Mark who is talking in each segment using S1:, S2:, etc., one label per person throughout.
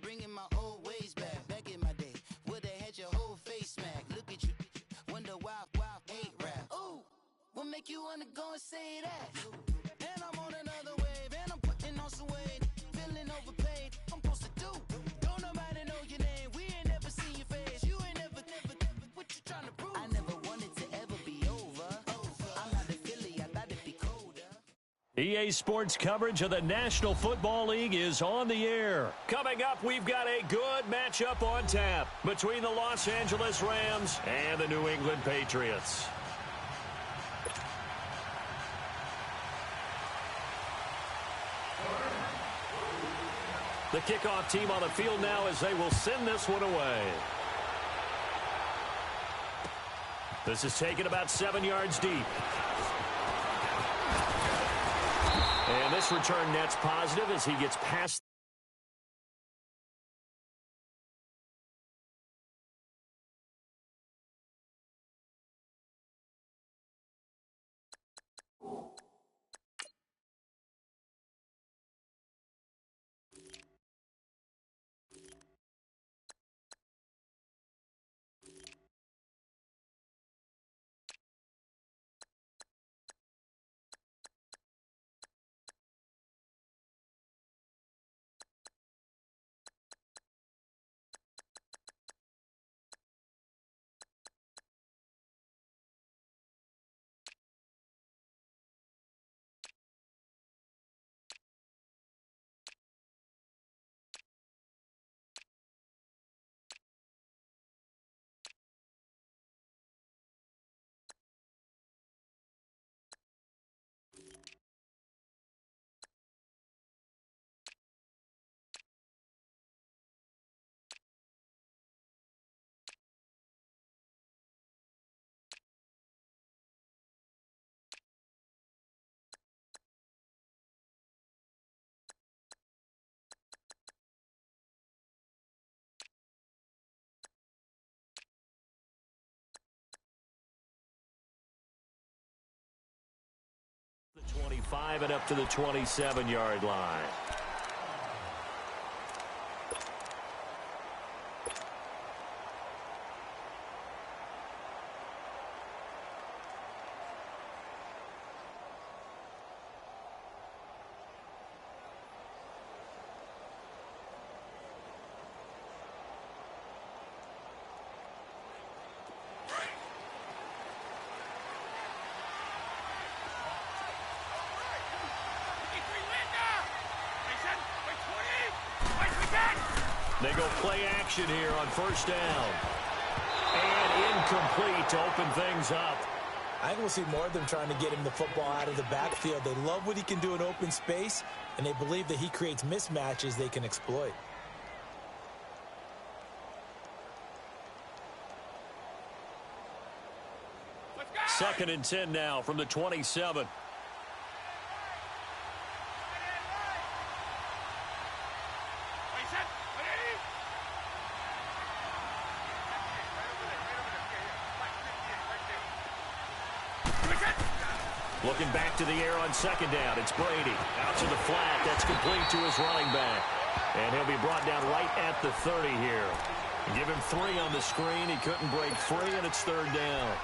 S1: Bringing my old ways back in my day. Would have had your whole face smack. Look at you, wonder why hate rap. Ooh, what make you wanna go and say that? And I'm on another wave, and I'm putting on some weight. Feeling overpaid, I'm supposed to do. Don't nobody know your name, we ain't never seen your face. You ain't never, what you trying to prove? I never wanted to ever be over. I'm not a Philly, I thought it'd be colder.
S2: EA Sports coverage of the National Football League is on the air. Coming up, we've got a good matchup on tap between the Los Angeles Rams and the New England Patriots. The kickoff team on the field now as they will send this one away. This is taken about 7 yards deep. And this return net's positive as he gets past. The 25 and up to the 27-yard line. They go play action here on first down. And incomplete to open things up.
S3: I think we'll see more of them trying to get him the football out of the backfield. They love what he can do in open space, and they believe that he creates mismatches they can exploit.
S2: Second and 10 now from the 27. Looking back to the air on second down. It's Brady. Out to the flat. That's complete to his running back. And he'll be brought down right at the 30 here. Give him 3 on the screen. He couldn't break free, and it's third down.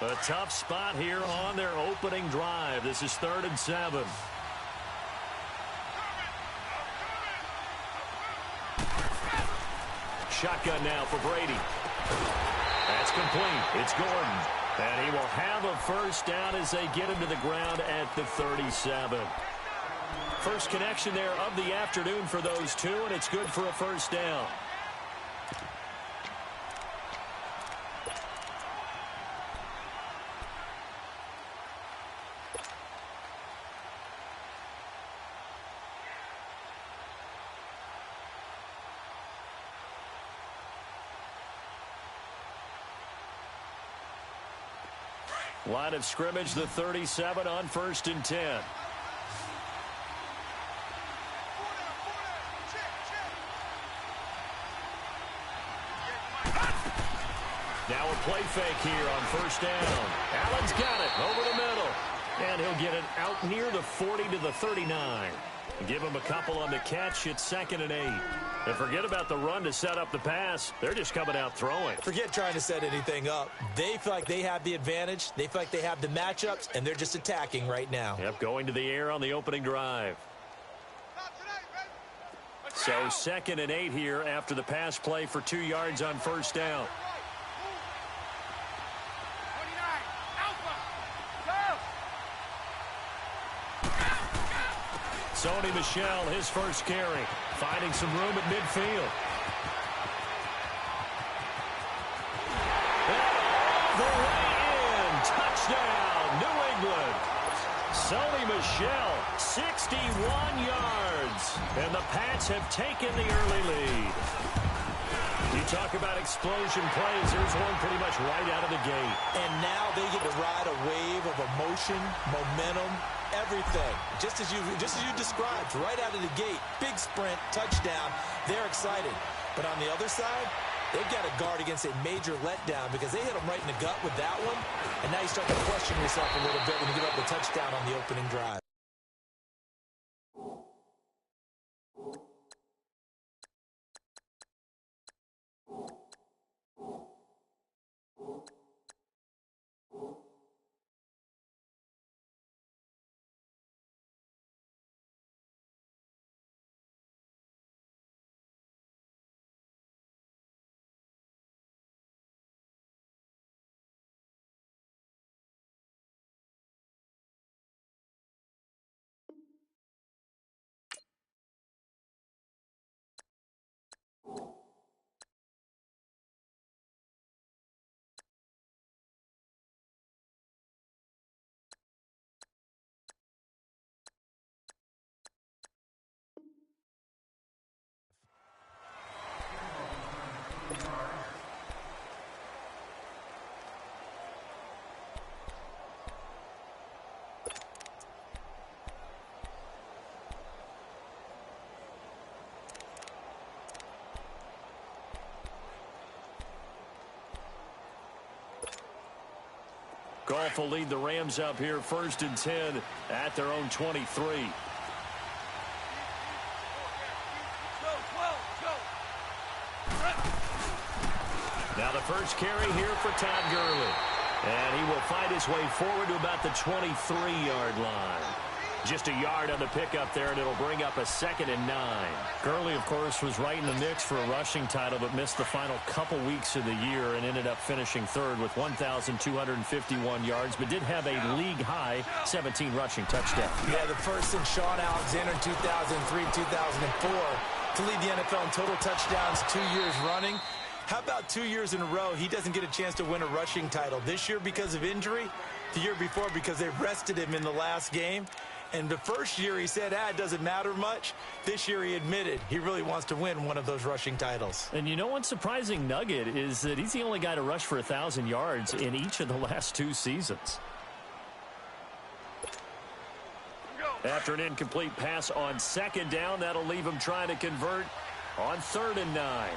S2: A tough spot here on their opening drive. This is 3rd and 7. Shotgun now for Brady. That's complete. It's Gordon. And he will have a first down as they get him to the ground at the 37. First connection there of the afternoon for those two, and it's good for a first down. Line of scrimmage, the 37 on 1st and 10. Now a play fake here on first down. Allen's got it over the middle. And he'll get it out near the 40 to the 39. Give him a couple on the catch. It's 2nd and 8. And forget about the run to set up the pass. They're just coming out throwing.
S3: Forget trying to set anything up. They feel like they have the advantage. They feel like they have the matchups, and they're just attacking right now.
S2: Yep, going to the air on the opening drive. So 2nd and 8 here after the pass play for 2 yards on first down. Sony Michel, his first carry, finding some room at midfield. And all the way in. Touchdown, New England. Sony Michel, 61 yards. And the Pats have taken the early lead. You talk about explosion plays. There's one pretty much right out of the gate.
S3: And now they get to ride a wave of emotion, momentum, everything. Just as you described, right out of the gate. Big sprint, touchdown. They're excited. But on the other side, they've got to guard against a major letdown because they hit them right in the gut with that one. And now you start to question yourself a little bit when you give up the touchdown on the opening drive.
S2: Goff will lead the Rams up here 1st and 10 at their own 23. Now the first carry here for Todd Gurley. And he will find his way forward to about the 23-yard line. Just a yard on the pickup there, and it'll bring up a 2nd and 9.
S4: Gurley, of course, was right in the mix for a rushing title, but missed the final couple weeks of the year and ended up finishing 3rd with 1,251 yards, but did have a league-high 17 rushing touchdowns.
S3: Yeah, the first in Sean Alexander in 2003, 2004 to lead the NFL in total touchdowns 2 years running. How about 2 years in a row he doesn't get a chance to win a rushing title? This year because of injury, the year before because they rested him in the last game. And the first year he said, it doesn't matter much. This year he admitted he really wants to win one of those rushing titles.
S4: And you know one surprising nugget is that he's the only guy to rush for 1,000 yards in each of the last 2 seasons.
S2: After an incomplete pass on 2nd down, that'll leave him trying to convert on 3rd and 9.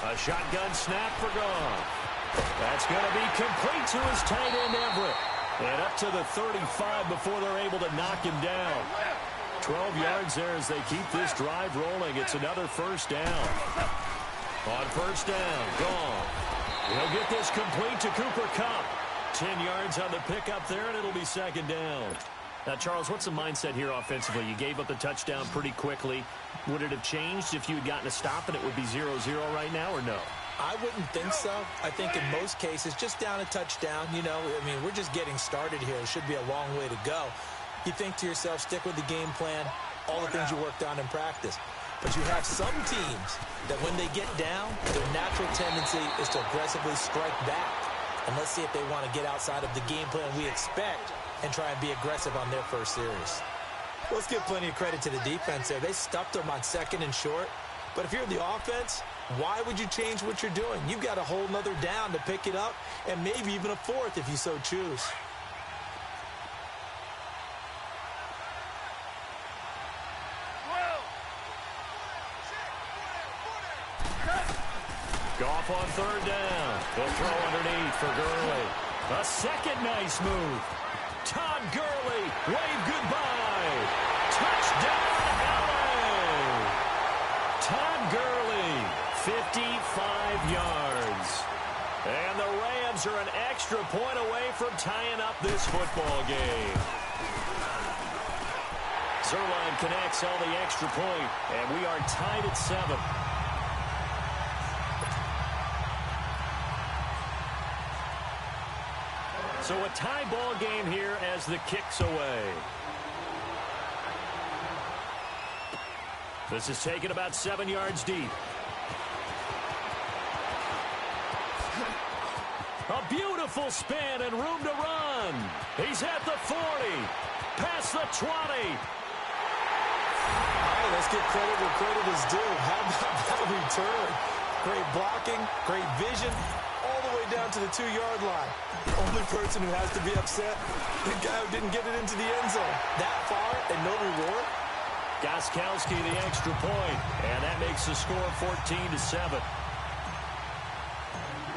S2: A shotgun snap for Goff. That's going to be complete to his tight end Everett. And up to the 35 before they're able to knock him down. 12 yards there as they keep this drive rolling. It's another first down. On first down, Goff. He'll get this complete to Cooper Kupp. 10 yards on the pickup there, and it'll be 2nd down.
S4: Now, Charles, what's the mindset here offensively? You gave up the touchdown pretty quickly. Would it have changed if you had gotten a stop and it would be 0-0 right now, or no?
S3: I wouldn't think so. I think in most cases, just down a touchdown, we're just getting started here. It should be a long way to go. You think to yourself, stick with the game plan, all the things you worked on in practice. But you have some teams that when they get down, their natural tendency is to aggressively strike back. And let's see if they want to get outside of the game plan we expect and try and be aggressive on their first series. Let's give plenty of credit to the defense there. They stuffed them on 2nd and short. But if you're the offense, Why would you change what you're doing? You've got a whole nother down to pick it up, and maybe even a fourth if you so choose.
S2: Goff on third down. He'll throw underneath for Gurley. A second nice move. Todd Gurley, wave goodbye. Touchdown, LA. Todd Gurley, 55 yards. And the Rams are an extra point away from tying up this football game. Zerline connects on the extra point, and we are tied at 7. So a tie ball game here as the kick's away. This is taken about 7 yards deep. A beautiful spin and room to run. He's at the 40, past the 20.
S3: All right, let's give credit where credit is due. How about that return? Great blocking, great vision, all the way down to the 2-yard line. The only person who has to be upset, the guy who didn't get it into the end zone. That far and no reward?
S2: Gostkowski the extra point, and that makes the score 14-7.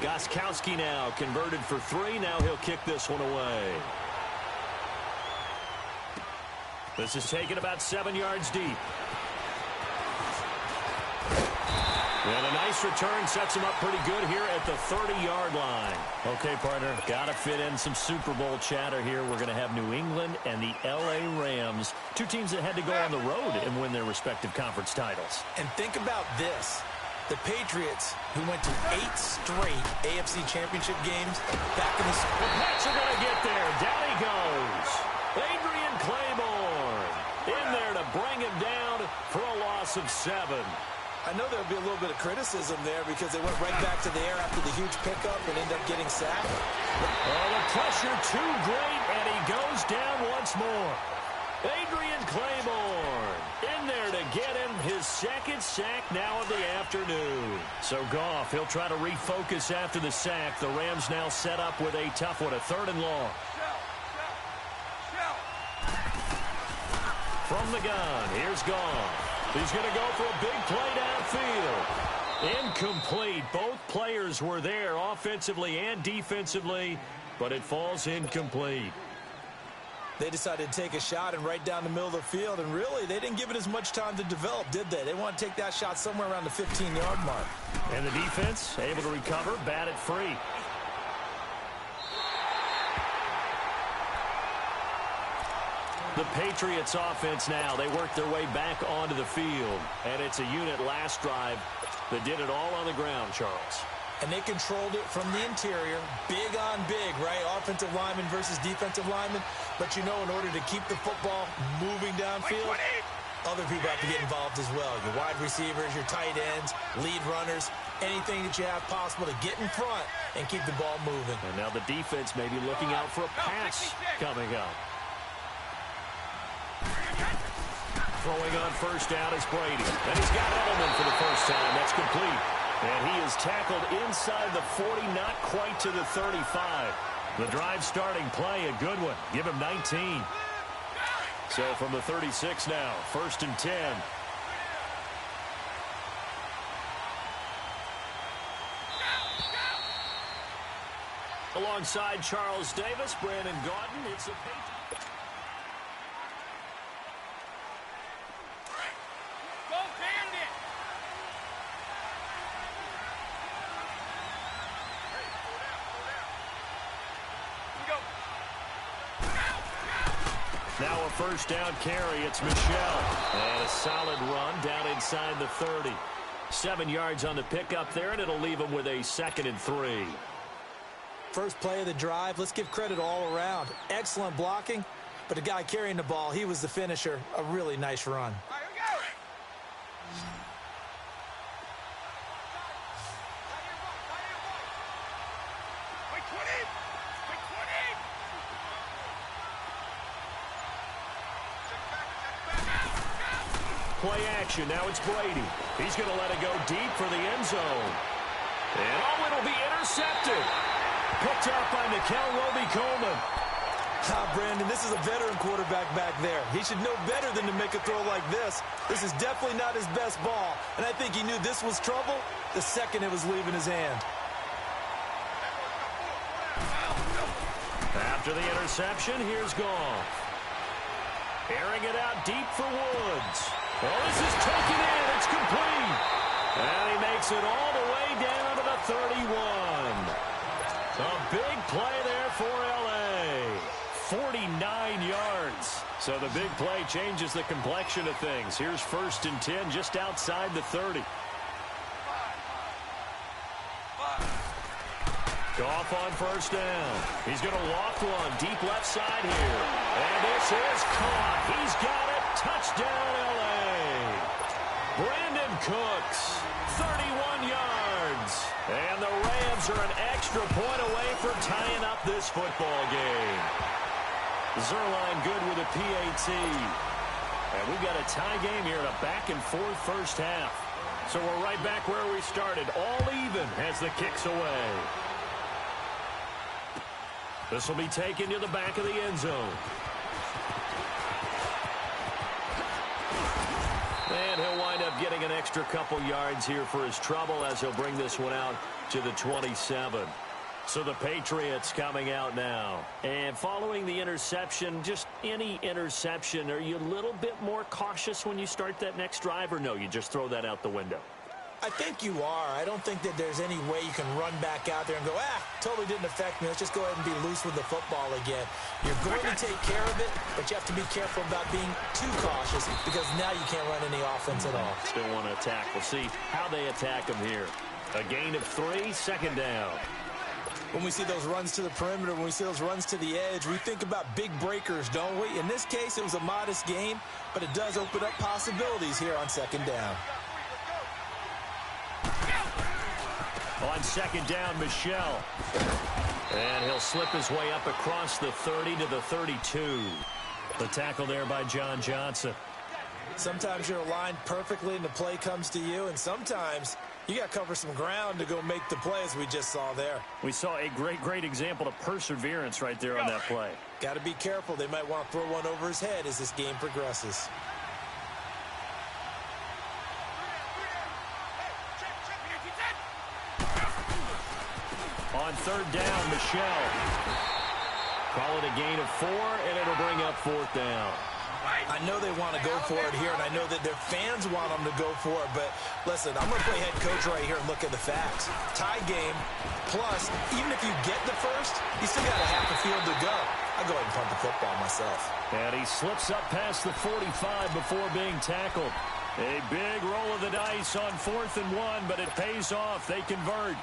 S2: Gostkowski now converted for 3. Now he'll kick this one away. This is taken about 7 yards deep. And a nice return sets him up pretty good here at the 30-yard line. Okay, partner, got to fit in some Super Bowl chatter here. We're going to have New England and the L.A. Rams, two teams that had to go on the road and win their respective conference titles.
S3: And think about this. The Patriots, who went to 8 straight AFC Championship games back in the...
S2: The Pats are going to get there. Down he goes. Adrian Claiborne in there to bring him down for a loss of 7.
S3: I know there'll be a little bit of criticism there because they went right back to the air after the huge pickup and ended up getting sacked.
S2: Oh, the pressure too great, and he goes down once more. Adrian Claiborne in there to get him his second sack now of the afternoon. So Goff, he'll try to refocus after the sack. The Rams now set up with a tough one, a 3rd and long. From the gun, here's Goff. He's going to go for a big play downfield. Incomplete. Both players were there offensively and defensively, but it falls incomplete.
S3: They decided to take a shot and right down the middle of the field, and really, they didn't give it as much time to develop, did they? They want to take that shot somewhere around the 15-yard mark.
S2: And the defense able to recover, bat it free. The Patriots offense now, they work their way back onto the field. And it's a unit last drive that did it all on the ground, Charles.
S3: And they controlled it from the interior, big on big, right? Offensive lineman versus defensive lineman. But you know, in order to keep the football moving downfield, other people have to get involved as well. Your wide receivers, your tight ends, lead runners, anything that you have possible to get in front and keep the ball moving.
S2: And now the defense may be looking out for a pass coming up. Throwing on first down is Brady. And he's got Edelman for the first time. That's complete. And he is tackled inside the 40, not quite to the 35. The drive starting play, a good one. Give him 19. So from the 36 now, 1st and 10. Alongside Charles Davis, Brandon Gaudin, it's a Patriot. Now a first down carry. It's Michel. And a solid run down inside the 30. 7 yards on the pickup there, and it'll leave him with a 2nd and 3.
S3: First play of the drive. Let's give credit all around. Excellent blocking, but the guy carrying the ball, he was the finisher. A really nice run.
S2: play action. Now it's Brady. He's going to let it go deep for the end zone. And it'll be intercepted. Picked up by Nickel Roby-Coleman.
S3: Brandon, this is a veteran quarterback back there. He should know better than to make a throw like this. This is definitely not his best ball, and I think he knew this was trouble the second it was leaving his hand.
S2: After the interception, here's Goff. Airing it out deep for Woods. Well, this is taken in. It's complete. And he makes it all the way down to the 31. A big play there for L.A. 49 yards. So the big play changes the complexion of things. Here's 1st and 10 just outside the 30. Goff on 1st down. He's going to loft one deep left side here. And this is caught. He's got it. Touchdown, L.A. Brandon Cooks, 31 yards. And the Rams are an extra point away from tying up this football game. Zerline good with a PAT. And we've got a tie game here in a back-and-forth first half. So we're right back where we started, all even as the kick's away. This will be taken to the back of the end zone. And he'll wind up getting an extra couple yards here for his trouble as he'll bring this one out to the 27. So the Patriots coming out now. And following the interception, just any interception, are you a little bit more cautious when you start that next drive, or no, you just throw that out the window?
S3: I think you are. I don't think that there's any way you can run back out there and go, totally didn't affect me. Let's just go ahead and be loose with the football again. You're going to take care of it, but you have to be careful about being too cautious because now you can't run any offense at all.
S2: Still want to attack. We'll see how they attack him here. A gain of 3, 2nd down.
S3: When we see those runs to the perimeter, when we see those runs to the edge, we think about big breakers, don't we? In this case, it was a modest gain, but it does open up possibilities here on 2nd down.
S2: On 2nd down, Michel. And he'll slip his way up across the 30 to the 32. The tackle there by John Johnson.
S3: Sometimes you're aligned perfectly and the play comes to you, and sometimes you got to cover some ground to go make the play, as we just saw there.
S2: We saw a great example of perseverance right there on that play.
S3: Got to be careful. They might want to throw one over his head as this game progresses.
S2: On 3rd down, Michel. Call it a gain of 4, and it'll bring up 4th down.
S3: I know they want to go for it here, and I know that their fans want them to go for it, but listen, I'm going to play head coach right here and look at the facts. Tie game, plus, even if you get the first, you still got a half a field to go. I'll go ahead and punt the football myself.
S2: And he slips up past the 45 before being tackled. A big roll of the dice on 4th and 1, but it pays off. They convert.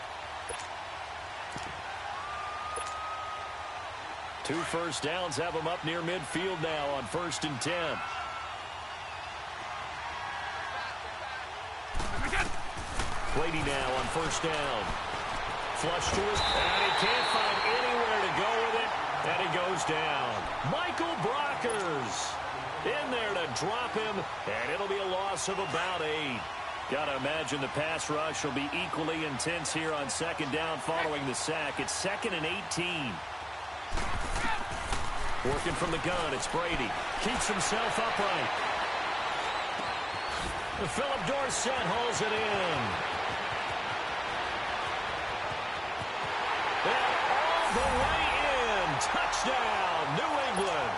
S2: 2 first downs have them up near midfield now on 1st and 10. Brady now on 1st down. Flush to his, and he can't find anywhere to go with it, and he goes down. Michael Brockers in there to drop him, and it'll be a loss of about 8. Got to imagine the pass rush will be equally intense here on 2nd down following the sack. It's 2nd and 18. Working from the gun, it's Brady. Keeps himself upright. Philip Dorsett hauls it in. And all the way in. Touchdown, New England.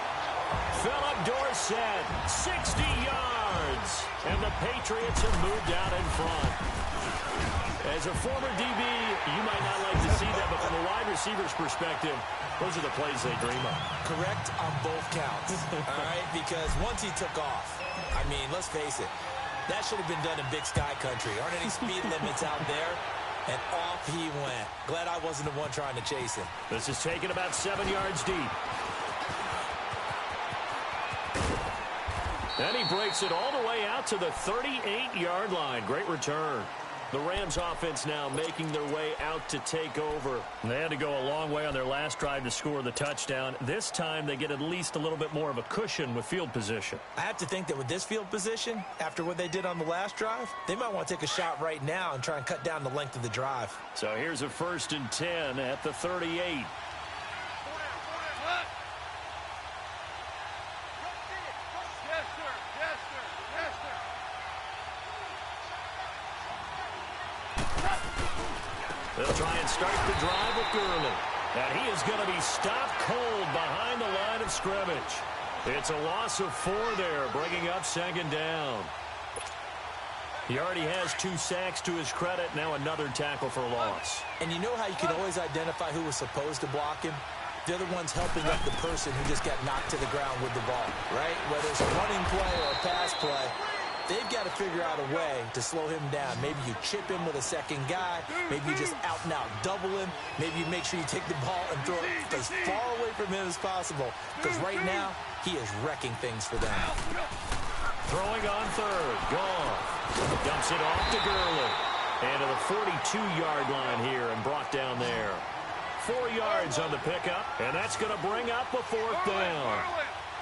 S2: Philip Dorsett, 60 yards. And the Patriots have moved out in front. As a former DB, you might not like to see that, but from a wide receiver's perspective, those are the plays they dream of.
S3: Correct on both counts, all right? Because once he took off, I mean, let's face it, that should have been done in Big Sky Country. Aren't any speed limits out there? And off he went. Glad I wasn't the one trying to chase him.
S2: This is taken about 7 yards deep. And he breaks it all the way out to the 38-yard line. Great return. The Rams offense now making their way out to take over.
S4: They had to go a long way on their last drive to score the touchdown. This time they get at least a little bit more of a cushion with field position.
S3: I have to think that with this field position, after what they did on the last drive, they might want to take a shot right now and try and cut down the length of the drive.
S2: So here's a 1st and 10 at the 38.
S4: They'll try and start the drive with Gurley.
S2: And he is going to be stopped cold behind the line of scrimmage. It's a loss of 4 there, bringing up 2nd down.
S4: He already has 2 sacks to his credit. Now another tackle for a loss.
S3: And you know how you can always identify who was supposed to block him? They're the ones helping up the person who just got knocked to the ground with the ball, right? Whether it's a running play or a pass play, they've got to figure out a way to slow him down. Maybe you chip him with a second guy. Maybe you just out-and-out double him. Maybe you make sure you take the ball and throw it as far away from him as possible. Because right now, he is wrecking things for them.
S2: Throwing on 3rd. Goff dumps it off to Gurley. And to the 42-yard line here and brought down there. 4 yards on the pickup. And that's going to bring up a 4th down.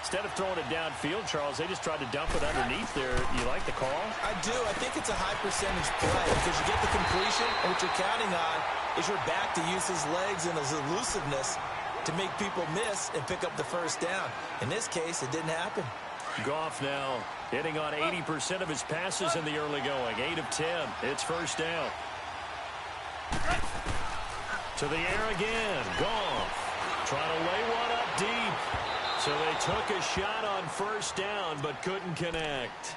S4: Instead of throwing it downfield, Charles, they just tried to dump it underneath there. You like the call?
S3: I do. I think it's a high percentage play because you get the completion, and what you're counting on is your back to use his legs and his elusiveness to make people miss and pick up the 1st down. In this case, it didn't happen.
S2: Goff now hitting on 80% of his passes in the early going. 8 of 10. It's 1st down. To the air again. Goff trying to lay one up deep. So they took a shot on 1st down but couldn't connect.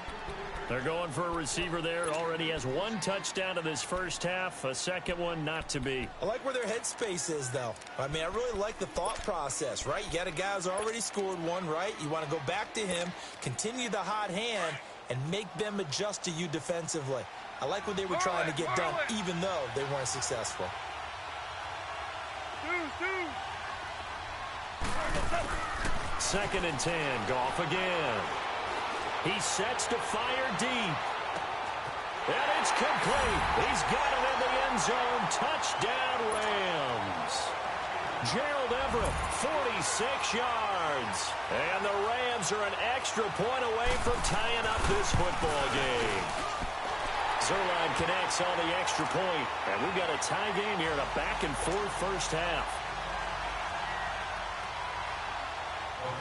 S2: They're going for a receiver there. Already has 1 touchdown in this 1st half. A 2nd one not to be.
S3: I like where their headspace is, though. I mean, I really like the thought process, right? You got a guy who's already scored 1, right? You want to go back to him, continue the hot hand, and make them adjust to you defensively. I like what they were trying to get done, even though they weren't successful.
S2: 2nd and 10. Goff again. He sets to fire deep. And it's complete. He's got it in the end zone. Touchdown, Rams. Gerald Everett, 46 yards. And the Rams are an extra point away from tying up this football game. Zerline connects on the extra point. And we've got a tie game here in a back-and-forth 1st half.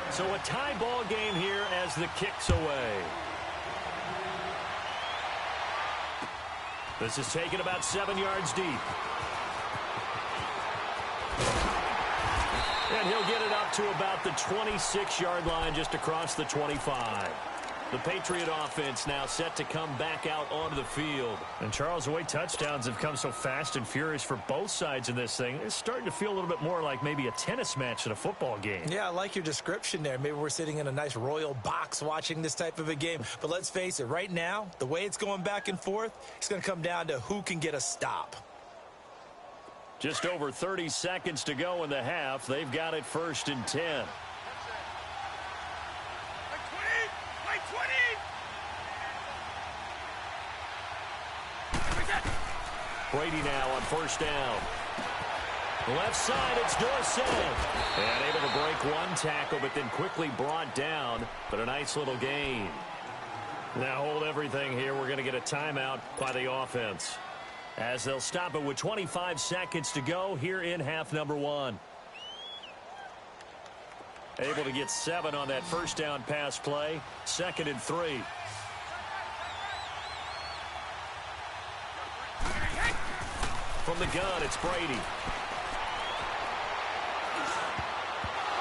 S2: So a tie ball game here as the kick's away. This is taken about 7 yards deep. And he'll get it up to about the 26-yard line just across the 25. The Patriot offense now set to come back out onto the field.
S4: And, Charles, the way touchdowns have come so fast and furious for both sides in this thing, it's starting to feel a little bit more like maybe a tennis match than a football game.
S3: Yeah, I like your description there. Maybe we're sitting in a nice royal box watching this type of a game. But let's face it, right now, the way it's going back and forth, it's going to come down to who can get a stop.
S2: Just over 30 seconds to go in the half. They've got it 1st and 10. Brady now on 1st down. Left side, it's Dorsett. And able to break 1 tackle, but then quickly brought down. But a nice little gain. Now hold everything here. We're going to get a timeout by the offense, as they'll stop it with 25 seconds to go here in half number 1. Able to get 7 on that 1st down pass play. 2nd and 3. From the gun, it's Brady.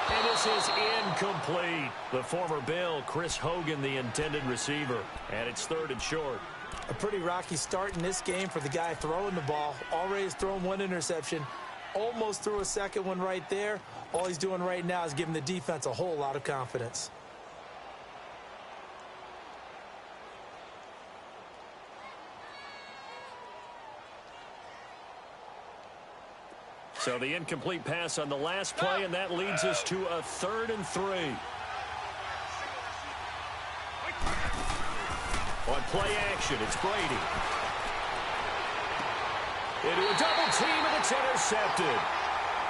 S2: And this is incomplete. The former Bill, Chris Hogan, the intended receiver. And it's 3rd and short.
S3: A pretty rocky start in this game for the guy throwing the ball. Already has thrown 1 interception. Almost threw a 2nd one right there. All he's doing right now is giving the defense a whole lot of confidence.
S2: So the incomplete pass on the last play, and that leads us to a 3rd and 3. On play action, it's Brady. into a double team, and it's intercepted.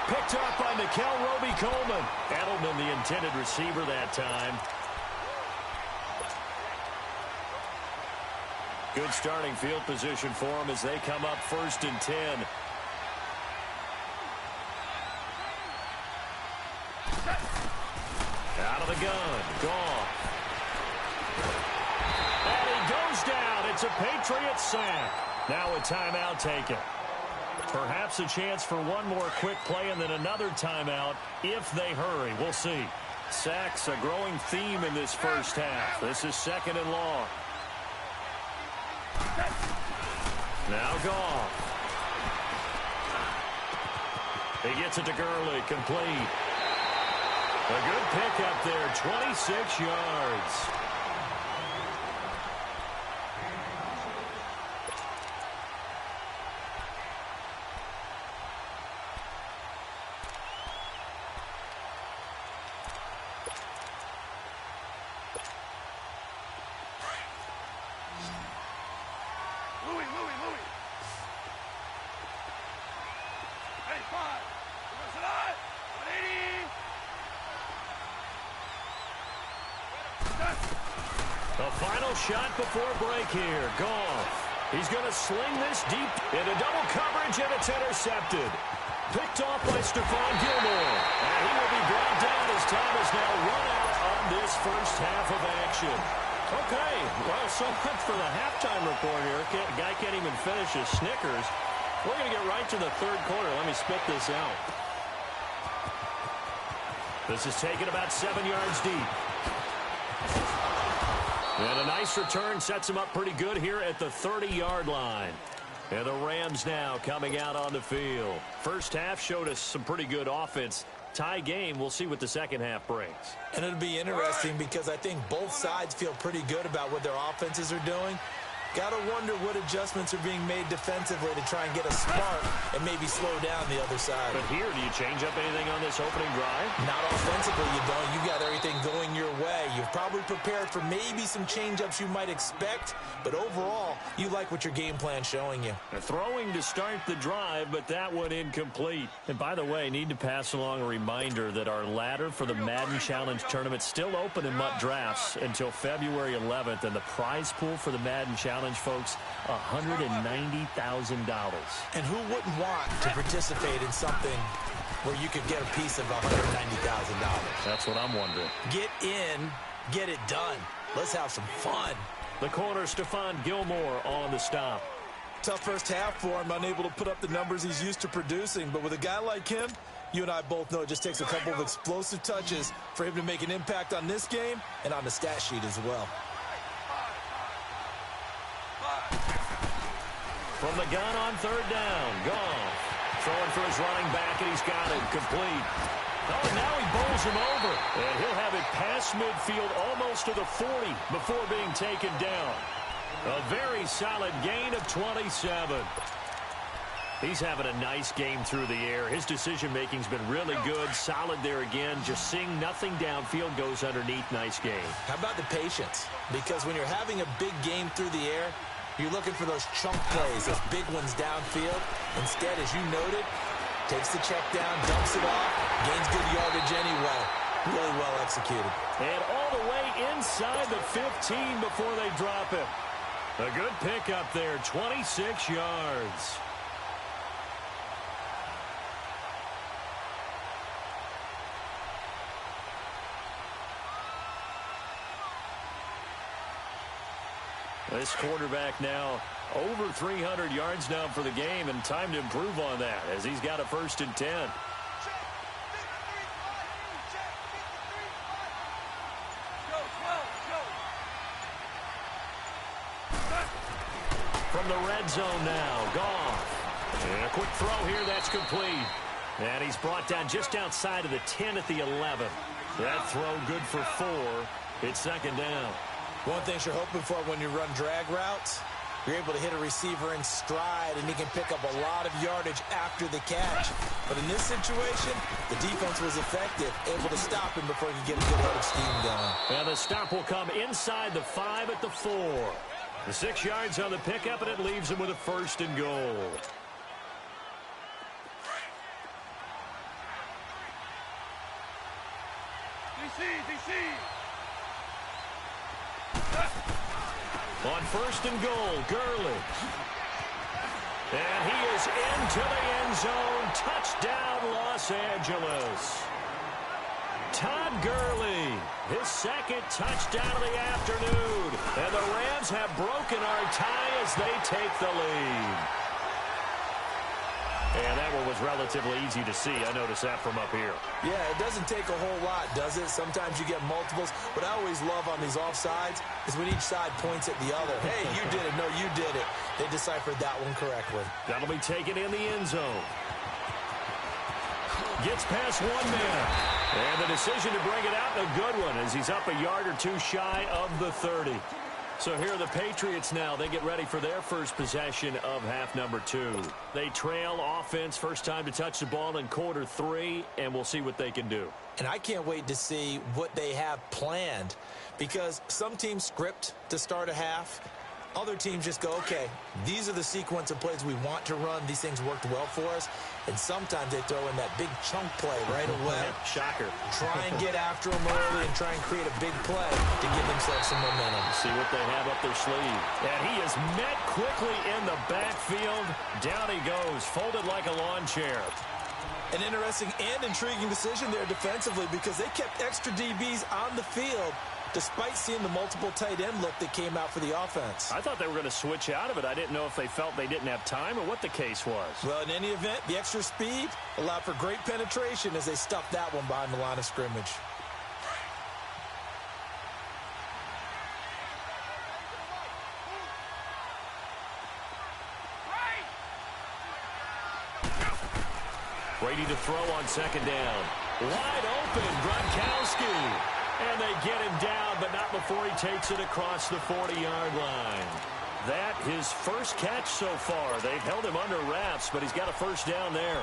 S2: Picked up by Mikel Roby-Coleman. Edelman, the intended receiver that time. Good starting field position for them as they come up 1st and 10. Out of the gun. Goff. And he goes down. It's a Patriots sack. Now a timeout taken. Perhaps a chance for one more quick play and then another timeout if they hurry. We'll see. Sacks a growing theme in this first half. This is 2nd and long. Now Goff. He gets it to Gurley. Complete. A good pickup there. 26 yards. The final shot before break here. Goff. He's going to sling this deep into double coverage, and it's intercepted. Picked off by Stephon Gilmore. And he will be brought down as time is now run out on this first half of action. Okay, well, so much for the halftime report here. Guy can't even finish his Snickers. We're going to get right to the 3rd quarter. Let me spit this out. This is taken about 7 yards deep. And a nice return sets him up pretty good here at the 30-yard line. And the Rams now coming out on the field. First half showed us some pretty good offense. Tie game. We'll see what the second half brings.
S3: And it'll be interesting because I think both sides feel pretty good about what their offenses are doing. Got to wonder what adjustments are being made defensively to try and get a spark and maybe slow down the other side.
S2: But here, do you change up anything on this opening drive?
S3: Not offensively, you don't. You got everything going your way. You've probably prepared for maybe some change-ups you might expect, but overall, you like what your game plan's showing you.
S2: Throwing to start the drive, but that one incomplete. And by the way, need to pass along a reminder that our ladder for the Madden Challenge tournament still open in MUT drafts until February 11th, and the prize pool for the Madden Challenge, folks, $190,000.
S3: And who wouldn't want to participate in something where you could get a piece of $190,000?
S2: That's what I'm wondering.
S3: Get in, get it done. Let's have some fun.
S2: The corner, Stephon Gilmore on the stop.
S3: Tough first half for him, unable to put up the numbers he's used to producing. But with a guy like him, you and I both know it just takes a couple of explosive touches for him to make an impact on this game and on the stat sheet as well.
S2: From the gun on 3rd down, Goff throwing for his running back, and he's got it complete. Oh, now he bowls him over, and he'll have it past midfield almost to the 40 before being taken down. A very solid gain of 27. He's having a nice game through the air. His decision-making's been really good, solid there again. Just seeing nothing downfield, goes underneath. Nice game.
S3: How about the patience? Because when you're having a big game through the air, you're looking for those chunk plays, those big ones downfield. Instead, as you noted, takes the check down, dumps it off, gains good yardage anyway. Really well executed.
S2: And all the way inside the 15 before they drop it. A good pickup there, 26 yards. This quarterback now over 300 yards now for the game, and time to improve on that as he's got a 1st and 10. From the red zone now, Goff. And a quick throw here, that's complete. And he's brought down just outside of the 10 at the 11. That throw good for 4. It's 2nd down.
S3: One thing you're hoping for when you run drag routes, you're able to hit a receiver in stride, and he can pick up a lot of yardage after the catch. But in this situation, the defense was effective, able to stop him before he could get a good head of steam going.
S2: And the stop will come inside the 5 at the 4. The 6 yards on the pickup, and it leaves him with a 1st and goal. first and goal. Gurley. And he is into the end zone. Touchdown, Los Angeles. Todd Gurley, his second touchdown of the afternoon. And the Rams have broken our tie as they take the lead. And that one was relatively easy to see. I noticed that from up here.
S3: Yeah, it doesn't take a whole lot, does it? Sometimes you get multiples. What I always love on these offsides is when each side points at the other. Hey, you did it. No, you did it. They deciphered that one correctly.
S2: That'll be taken in the end zone. Gets past one man. And the decision to bring it out, a good one, as he's up a yard or two shy of the 30. So here are the Patriots now. They get ready for their first possession of half number 2. They trail offense, first time to touch the ball in quarter 3, and we'll see what they can do.
S3: And I can't wait to see what they have planned, because some teams script to start a half. Other teams just go, okay, these are the sequence of plays we want to run. These things worked well for us. And sometimes they throw in that big chunk play right away.
S2: Shocker.
S3: Try and get after them early and try and create a big play to give themselves some momentum.
S2: See what they have up their sleeve. And he is met quickly in the backfield. Down he goes, folded like a lawn chair.
S3: An interesting and intriguing decision there defensively, because they kept extra DBs on the field despite seeing the multiple tight end look that came out for the offense.
S2: I thought they were going to switch out of it. I didn't know if they felt they didn't have time or what the case was.
S3: Well, in any event, the extra speed allowed for great penetration as they stuffed that one behind the line of scrimmage.
S2: Brady to throw on second down. Wide open, Gronkowski. And they get him down, but not before he takes it across the 40-yard line. That his first catch so far. They've held him under wraps, but he's got a first down there.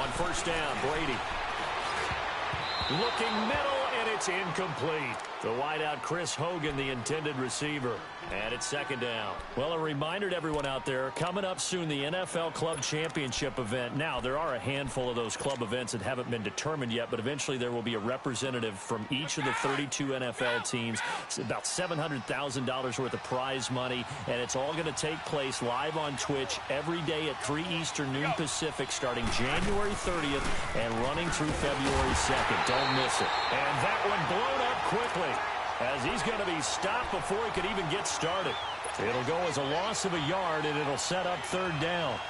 S2: On first down, Brady. Looking middle, and it's incomplete. The wideout, Chris Hogan, the intended receiver. And it's second down. Well, a reminder to everyone out there, coming up soon, the NFL Club Championship event. Now, there are a handful of those club events that haven't been determined yet, but eventually there will be a representative from each of the 32 NFL teams. It's about $700,000 worth of prize money, and it's all going to take place live on Twitch every day at 3 Eastern, noon Pacific, starting January 30th and running through February 2nd. Don't miss it. And that one blown up quickly, as he's going to be stopped before he could even get started. It'll go as a loss of a yard, and it'll set up third down.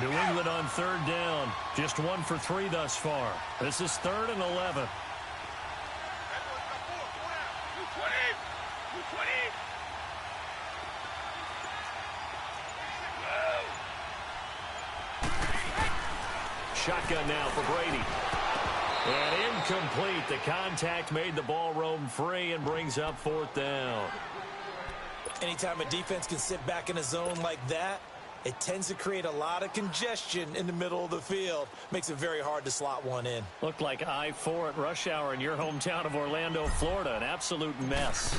S2: New England on third down. Just 1 for 3 thus far. This is 3rd and 11. Shotgun now for Brady. And incomplete. The contact made the ball roam free and brings up 4th down.
S3: Anytime a defense can sit back in a zone like that, it tends to create a lot of congestion in the middle of the field. Makes it very hard to slot one in.
S2: Looked like I-4 at rush hour in your hometown of Orlando, Florida. An absolute mess.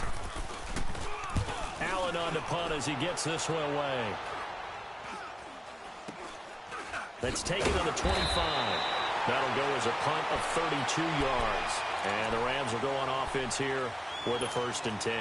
S2: Allen on to punt as he gets this one away. That's taken on the 25. That'll go as a punt of 32 yards. And the Rams will go on offense here for the 1st and 10.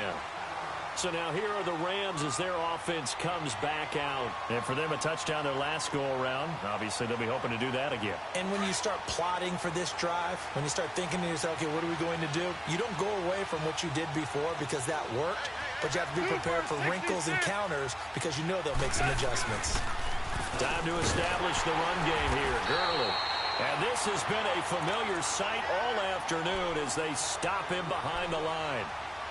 S2: So now here are the Rams as their offense comes back out. And for them, a touchdown their last go-around. Obviously, they'll be hoping to do that again.
S3: And when you start plotting for this drive, when you start thinking to yourself, okay, what are we going to do? You don't go away from what you did before because that worked. But you have to be prepared for wrinkles and counters because you know they'll make some adjustments.
S2: Time to establish the run game here. Gurley. And this has been a familiar sight all afternoon as they stop him behind the line.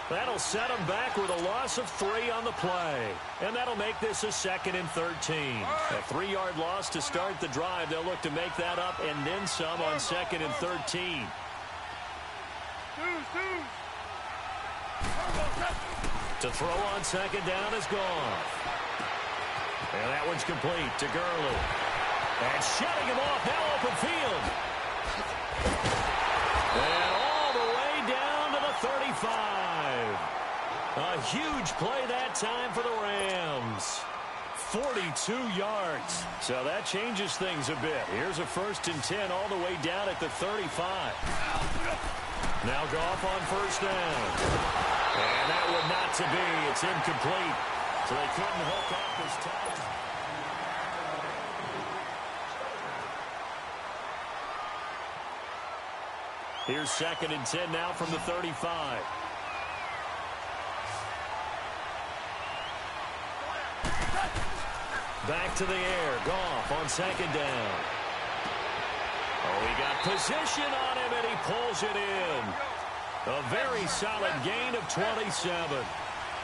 S2: That'll set him back with a loss of 3 on the play. And that'll make this a 2nd and 13. A 3-yard loss to start the drive. They'll look to make that up and then some on 2nd and 13. To throw on second down is gone. And that one's complete to Gurley. And shutting him off, now open field. And all the way A huge play that time for the Rams. 42 yards. So that changes things a bit. Here's a 1st and 10 all the way down at the 35. Now Goff on 1st down. And that would not to be. It's incomplete. So they couldn't hook up this time. Here's 2nd and 10 now from the 35. Back to the air. Goff on 2nd down. Oh, he got position on him, and he pulls it in. A very solid gain of 27.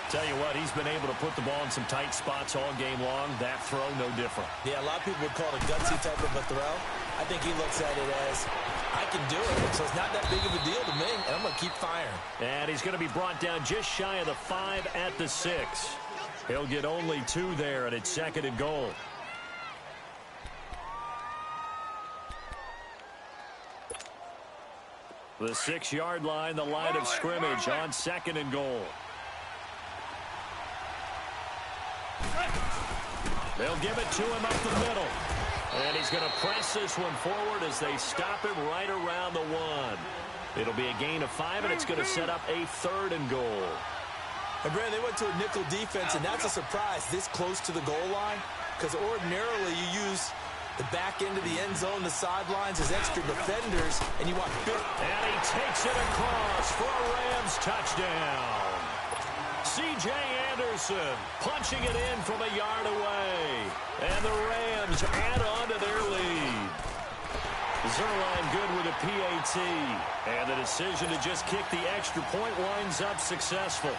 S2: Tell you what, he's been able to put the ball in some tight spots all game long. That throw, no different.
S3: Yeah, a lot of people would call it a gutsy type of a throw. I think he looks at it as, I can do it, so it's not that big of a deal to me, and I'm going to keep firing.
S2: And he's going to be brought down just shy of the 5 at the 6. He'll get only 2 there, and it's 2nd and goal. The 6-yard line, the line of scrimmage on 2nd and goal. They'll give it to him up the middle. And he's going to press this one forward as they stop him right around the 1. It'll be a gain of 5, and it's going to set up a 3rd and goal.
S3: And Brandon, they went to a nickel defense, and that's a surprise this close to the goal line, because ordinarily you use the back end of the end zone, the sidelines as extra defenders, and you want big.
S2: And he takes it across for a Rams touchdown. C.J. Anderson punching it in from a yard away. And the Rams add on to their lead. Zerline good with a PAT. And the decision to just kick the extra point winds up successful.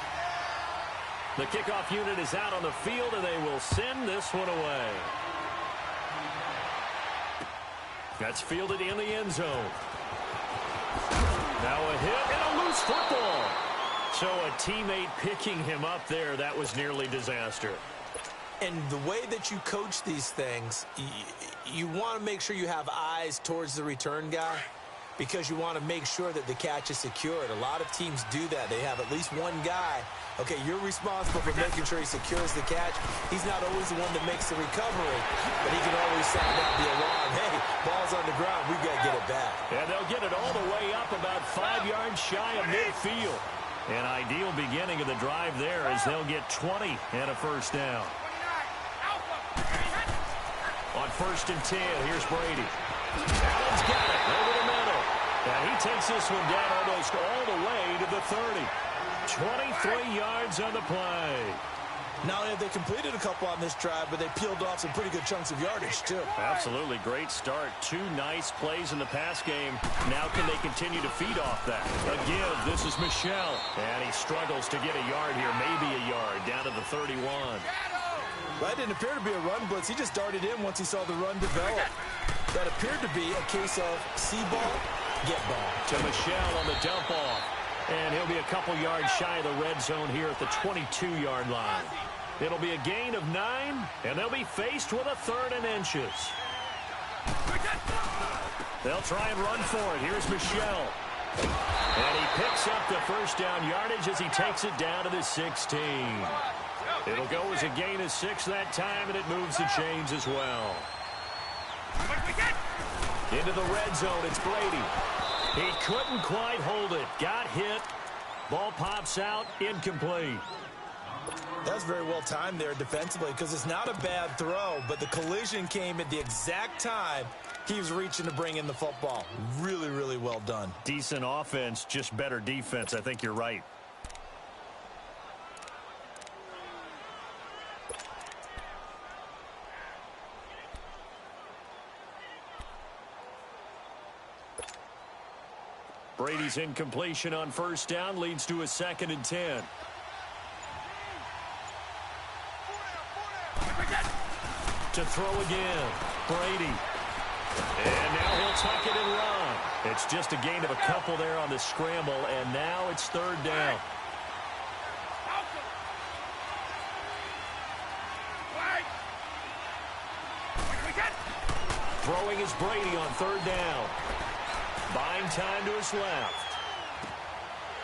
S2: The kickoff unit is out on the field, and they will send this one away. That's fielded in the end zone. Now a hit and a loose football. So a teammate picking him up there, that was nearly disaster.
S3: And the way that you coach these things, you want to make sure you have eyes towards the return guy, because you want to make sure that the catch is secured. A lot of teams do that. They have at least one guy. Okay, you're responsible for making sure he secures the catch. He's not always the one that makes the recovery, but he can always sound out the alarm. Hey, ball's on the ground. We've got to get it back.
S2: And they'll get it all the way up about 5 yards shy of midfield. An ideal beginning of the drive there as they'll get 20 and a 1st down. On 1st and 10, here's Brady. Allen's got it over the middle. And he takes this one down almost all the way to the 30. 23 yards on the play.
S3: Not only have they completed a couple on this drive, but they peeled off some pretty good chunks of yardage, too.
S2: Absolutely. Great start. 2 nice plays in the pass game. Now can they continue to feed off that? A give. This is Michelle. And he struggles to get a yard here. Maybe a yard down to the 31.
S3: That didn't appear to be a run blitz. He just darted in once he saw the run develop. That appeared to be a case of see ball, get ball.
S2: To Michelle on the dump off. And he'll be a couple yards shy of the red zone here at the 22-yard line. It'll be a gain of 9, and they'll be faced with a 3rd and inches. They'll try and run for it. Here's Michelle. And he picks up the 1st down yardage as he takes it down to the 16. It'll go as a gain of 6 that time, and it moves the chains as well. Into the red zone, it's Brady. He couldn't quite hold it. Got hit. Ball pops out. Incomplete.
S3: That's very well timed there defensively, because it's not a bad throw, but the collision came at the exact time he was reaching to bring in the football. Really, really well done.
S2: Decent offense, just better defense. I think you're right. Brady's incompletion on 1st down leads to a 2nd and 10. To throw again, Brady. And now he'll tuck it and run. It's just a gain of a couple there on the scramble, and now it's 3rd down. Throwing is Brady on 3rd down. Buying time to his left.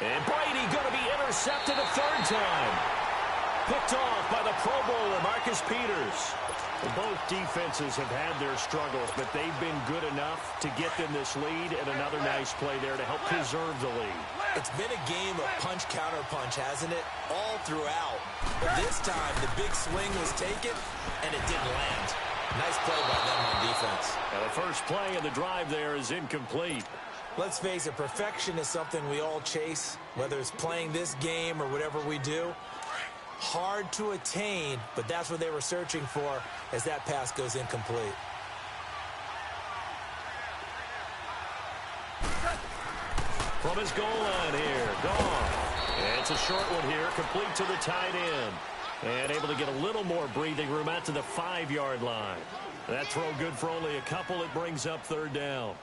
S2: And Brady going to be intercepted a third time. Picked off by the Pro Bowler, Marcus Peters. Both defenses have had their struggles, but they've been good enough to get them this lead, and another nice play there to help preserve the lead.
S3: It's been a game of punch-counter-punch, hasn't it? All throughout. But this time, the big swing was taken, and it didn't land. Nice play by them on defense.
S2: And the first play of the drive there is incomplete.
S3: Let's face it, perfection is something we all chase, whether it's playing this game or whatever we do. Hard to attain, but that's what they were searching for as that pass goes incomplete.
S2: From his goal line here, Goff. And it's a short one here, complete to the tight end. And able to get a little more breathing room out to the 5-yard line. That throw good for only a couple. It brings up third down.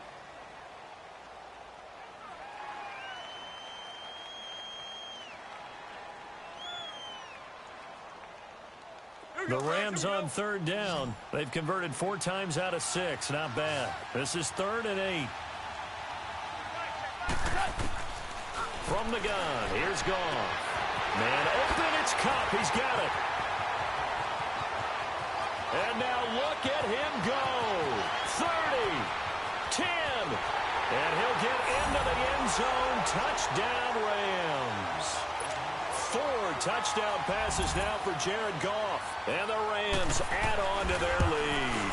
S2: The Rams on third down. They've converted 4 times out of 6. Not bad. This is 3rd and 8. From the gun, here's Goff. Man open, it's Cup. He's got it. And now look at him go. 30, 10. And he'll get into the end zone. Touchdown, Rams. 4 touchdown passes now for Jared Goff. And the Rams add on to their lead.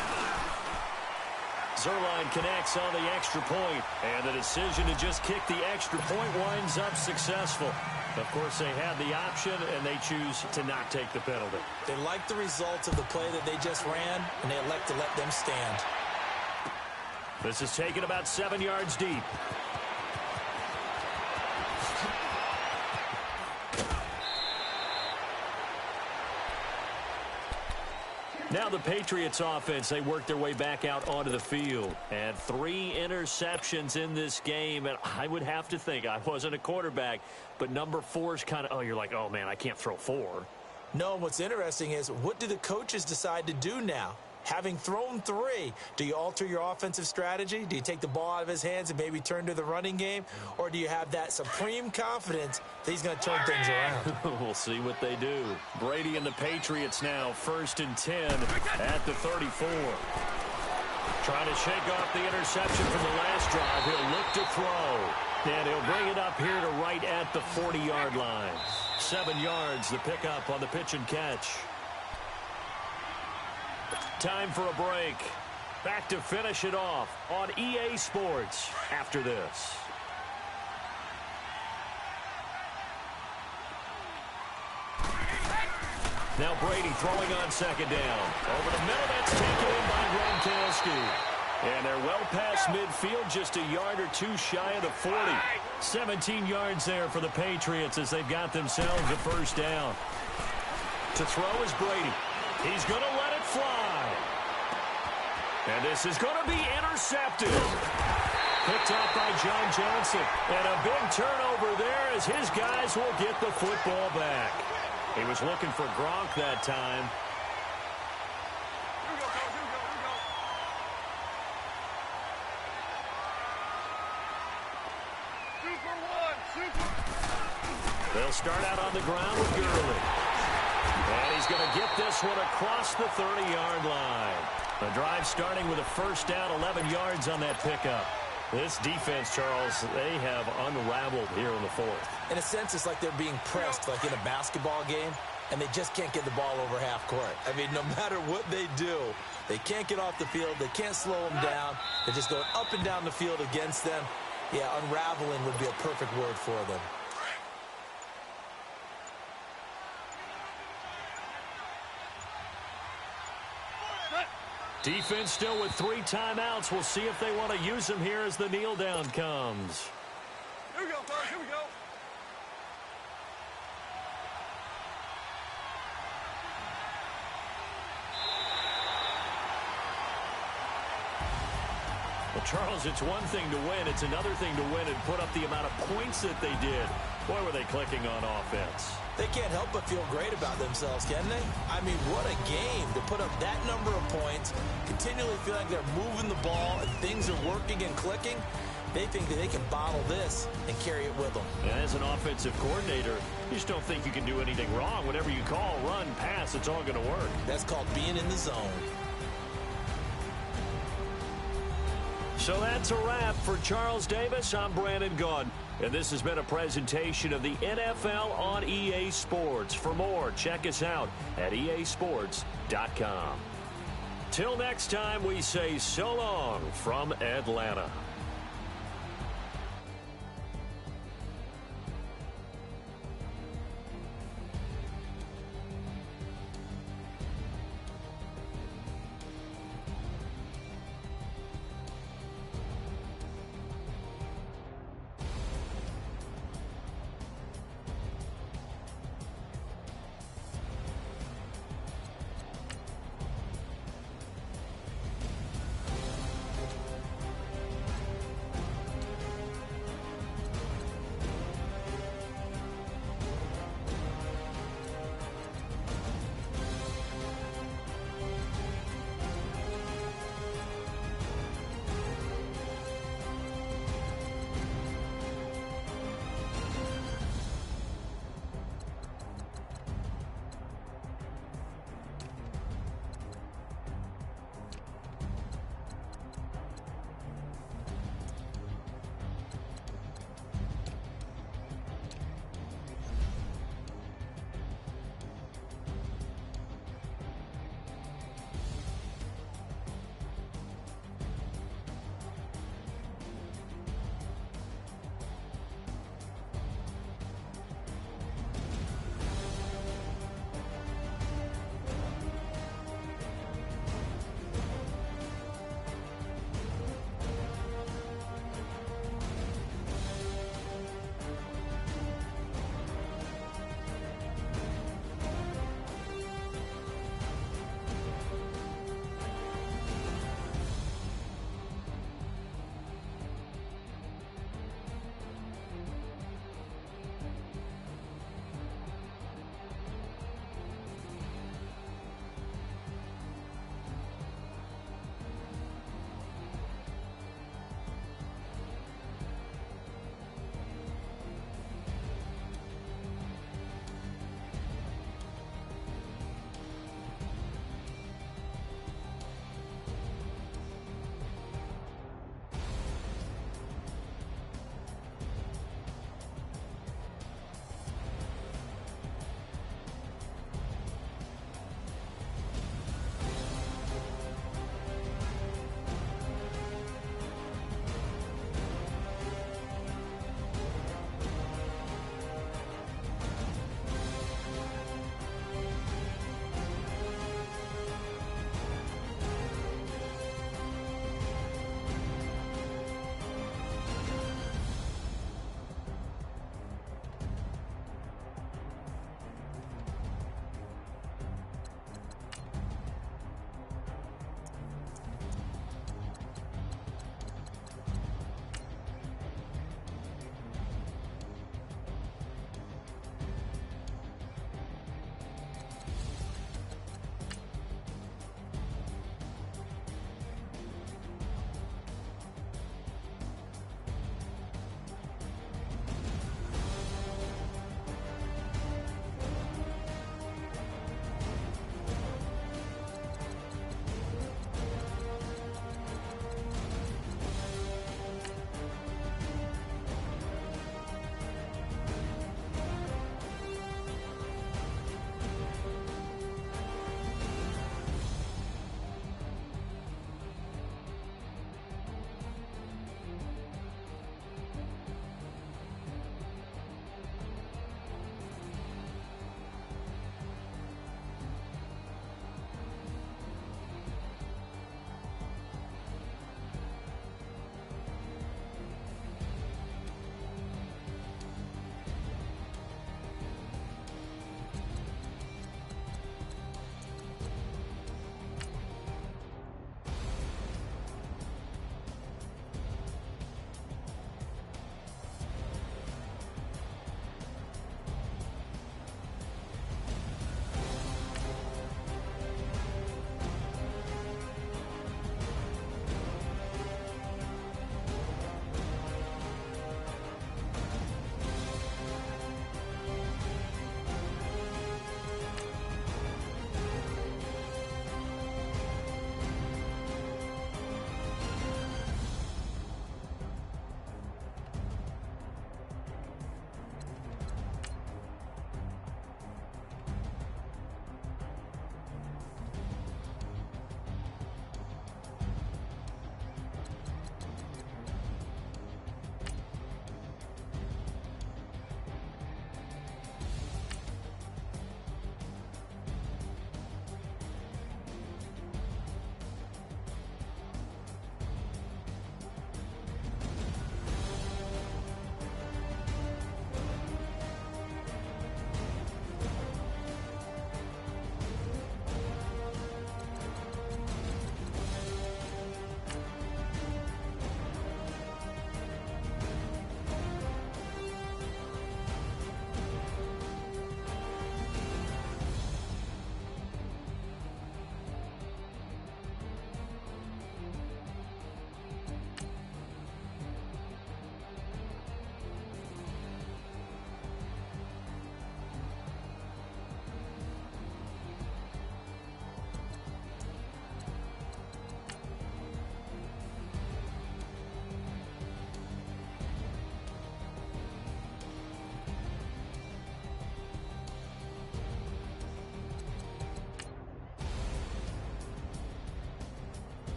S2: Zerline connects on the extra point. And the decision to just kick the extra point winds up successful. Of course, they had the option, and they choose to not take the penalty.
S3: They like the results of the play that they just ran, and they elect to let them stand.
S2: This is taken about 7 yards deep. Now the Patriots offense, they work their way back out onto the field. And 3 interceptions in this game. And I would have to think, I wasn't a quarterback, but number 4 is kind of, oh, you're like, oh, man, I can't throw 4.
S3: No, what's interesting is, what do the coaches decide to do now? Having thrown 3, do you alter your offensive strategy? Do you take the ball out of his hands and maybe turn to the running game? Or do you have that supreme confidence that he's going to turn things around?
S2: We'll see what they do. Brady and the Patriots now 1st and 10 at the 34. Trying to shake off the interception from the last drive. He'll look to throw. And he'll bring it up here to right at the 40-yard line. 7 yards, the pickup on the pitch and catch. Time for a break. Back to finish it off on EA Sports after this. Now Brady throwing on 2nd down. Over the middle, that's taken in by Gronkowski. And they're well past midfield, just a yard or 2 shy of the 40. 17 yards there for the Patriots as they've got themselves a 1st down. To throw is Brady. He's going to let it fly. And this is going to be intercepted. Picked up by John Johnson. And a big turnover there as his guys will get the football back. He was looking for Gronk that time. They'll start out on the ground with Gurley. And he's going to get this one across the 30-yard line. The drive starting with a 1st down, 11 yards on that pickup. This defense, Charles, they have unraveled here in the 4th.
S3: In a sense, it's like they're being pressed like in a basketball game, and they just can't get the ball over half court. I mean, no matter what they do, they can't get off the field. They can't slow them down. They're just going up and down the field against them. Yeah, unraveling would be a perfect word for them.
S2: Defense still with 3 timeouts. We'll see if they want to use them here as the kneel down comes.
S5: Here we go, fellas. Here we go.
S2: Well, Charles, it's one thing to win. It's another thing to win and put up the amount of points that they did. Boy, were they clicking on offense.
S3: They can't help but feel great about themselves, can they? I mean, what a game to put up that number of points, continually feel like they're moving the ball and things are working and clicking. They think that they can bottle this and carry it with them.
S4: And as an offensive coordinator, you just don't think you can do anything wrong. Whatever you call, run, pass, it's all going to work.
S3: That's called being in the zone.
S4: So that's a wrap for Charles Davis. I'm Brandon Gunn. And this has been a presentation of the NFL on EA Sports. For more, check us out at easports.com. Till next time, we say so long from Atlanta.